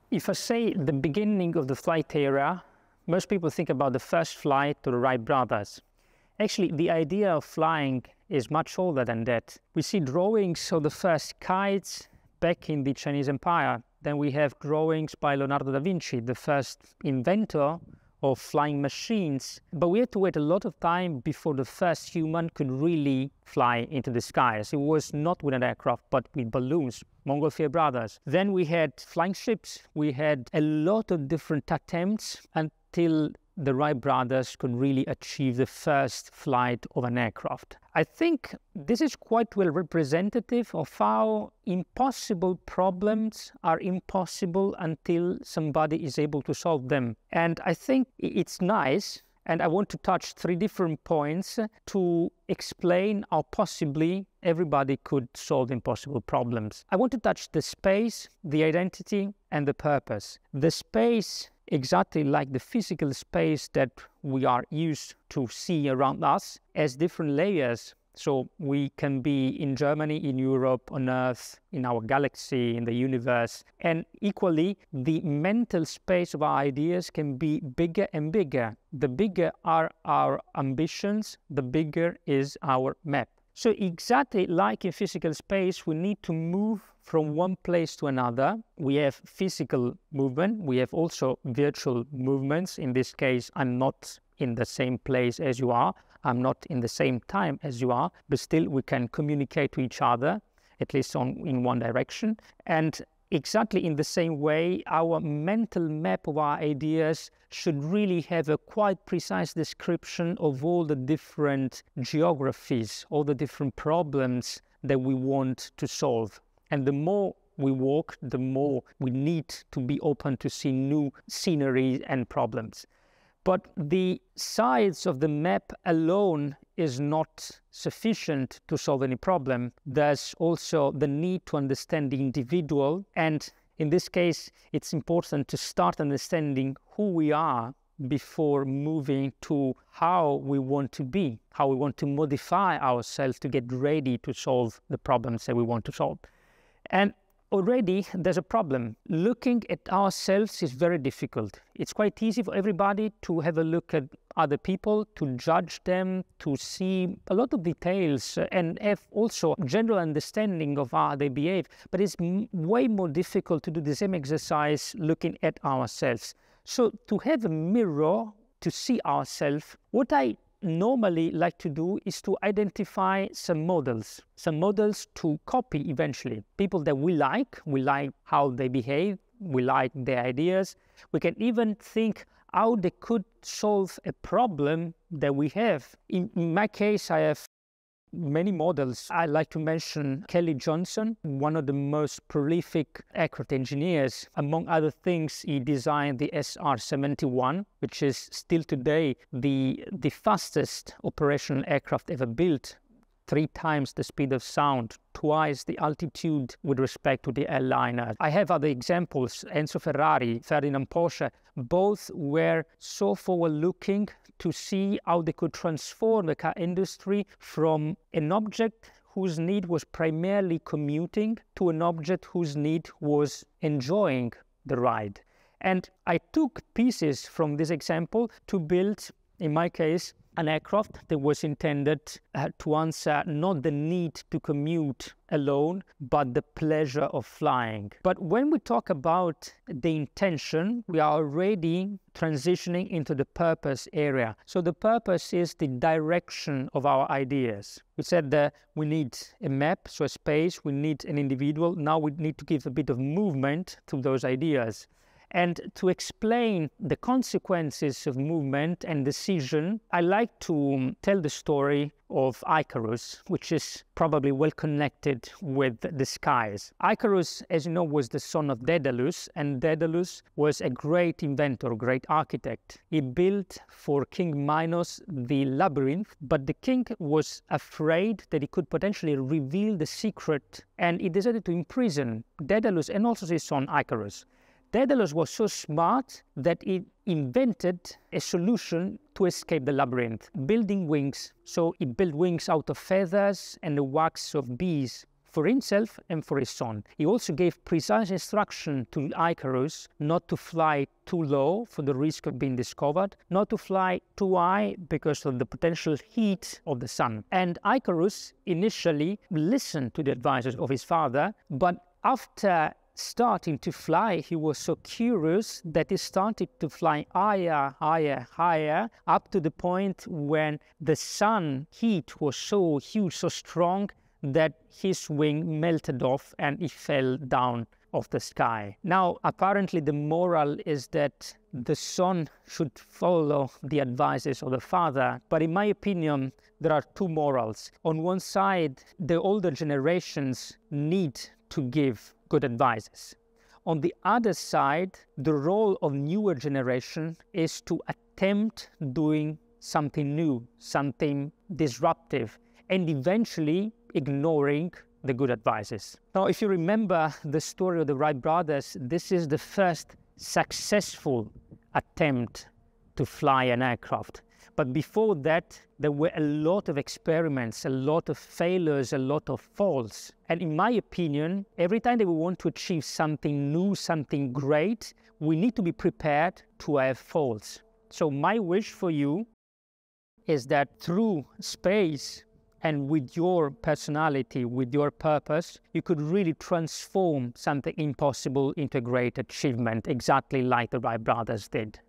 If I say the beginning of the flight era, most people think about the first flight to the Wright brothers. Actually, the idea of flying is much older than that. We see drawings of the first kites back in the Chinese Empire. Then we have drawings by Leonardo da Vinci, the first inventor of flying machines. But we had to wait a lot of time before the first human could really fly into the skies. It was not with an aircraft, but with balloons, Montgolfier brothers. Then we had flying ships. We had a lot of different attempts until the Wright brothers could really achieve the first flight of an aircraft. I think this is quite well representative of how impossible problems are impossible until somebody is able to solve them. And I think it's nice, and I want to touch 3 different points to explain how possibly everybody could solve impossible problems. I want to touch the space, the identity, and the purpose. The space, exactly like the physical space that we are used to see around us, has different layers. So we can be in Germany, in Europe, on Earth, in our galaxy, in the universe. And equally, the mental space of our ideas can be bigger and bigger. The bigger are our ambitions, the bigger is our map. So exactly like in physical space, we need to move from one place to another. We have physical movement. We have also virtual movements. In this case, I'm not in the same place as you are. I'm not in the same time as you are, but still we can communicate to each other, at least in one direction. And exactly in the same way, our mental map of our ideas should really have a quite precise description of all the different geographies, all the different problems that we want to solve. And the more we walk, the more we need to be open to see new scenery and problems. But the size of the map alone is not sufficient to solve any problem. There's also the need to understand the individual. And in this case, it's important to start understanding who we are before moving to how we want to be, how we want to modify ourselves to get ready to solve the problems that we want to solve. And already there's a problem. Looking at ourselves is very difficult. It's quite easy for everybody to have a look at other people, to judge them, to see a lot of details and have also general understanding of how they behave. But it's way more difficult to do the same exercise looking at ourselves. So to have a mirror to see ourselves, what I normally like to do is to identify some models to copy eventually. People that we like how they behave, we like their ideas. We can even think how they could solve a problem that we have. In my case, I have many models. I like to mention Kelly Johnson, one of the most prolific aircraft engineers. Among other things, he designed the SR-71, which is still today the fastest operational aircraft ever built. 3 times the speed of sound, twice the altitude with respect to the airliner. I have other examples, Enzo Ferrari, Ferdinand Porsche. Both were so forward-looking to see how they could transform the car industry from an object whose need was primarily commuting to an object whose need was enjoying the ride. And I took pieces from this example to build, in my case, an aircraft that was intended to answer not the need to commute alone, but the pleasure of flying. But when we talk about the intention, we are already transitioning into the purpose area. So the purpose is the direction of our ideas. We said that we need a map, so a space, we need an individual. Now we need to give a bit of movement to those ideas. And to explain the consequences of movement and decision, I like to tell the story of Icarus, which is probably well connected with the skies. Icarus, as you know, was the son of Daedalus, and Daedalus was a great inventor, great architect. He built for King Minos the labyrinth, but the king was afraid that he could potentially reveal the secret, and he decided to imprison Daedalus and also his son Icarus. Daedalus was so smart that he invented a solution to escape the labyrinth, building wings. So he built wings out of feathers and the wax of bees. for himself and for his son. He also gave precise instruction to Icarus not to fly too low for the risk of being discovered, not to fly too high because of the potential heat of the sun. And Icarus initially listened to the advice of his father, but after starting to fly, he was so curious that he started to fly higher, higher, higher, up to the point when the sun heat was so huge, so strong, that his wing melted off and he fell down of the sky. Now, apparently the moral is that the son should follow the advices of the father, but in my opinion, there are two morals. On one side, the older generations need to give good advices. On the other side, the role of newer generation is to attempt doing something new, something disruptive, and eventually ignoring the good advices. Now, if you remember the story of the Wright brothers, this is the first successful attempt to fly an aircraft. But before that, there were a lot of experiments, a lot of failures, a lot of falls. And in my opinion, every time that we want to achieve something new, something great, we need to be prepared to have falls. So my wish for you is that through space and with your personality, with your purpose, you could really transform something impossible into a great achievement, exactly like the Wright brothers did.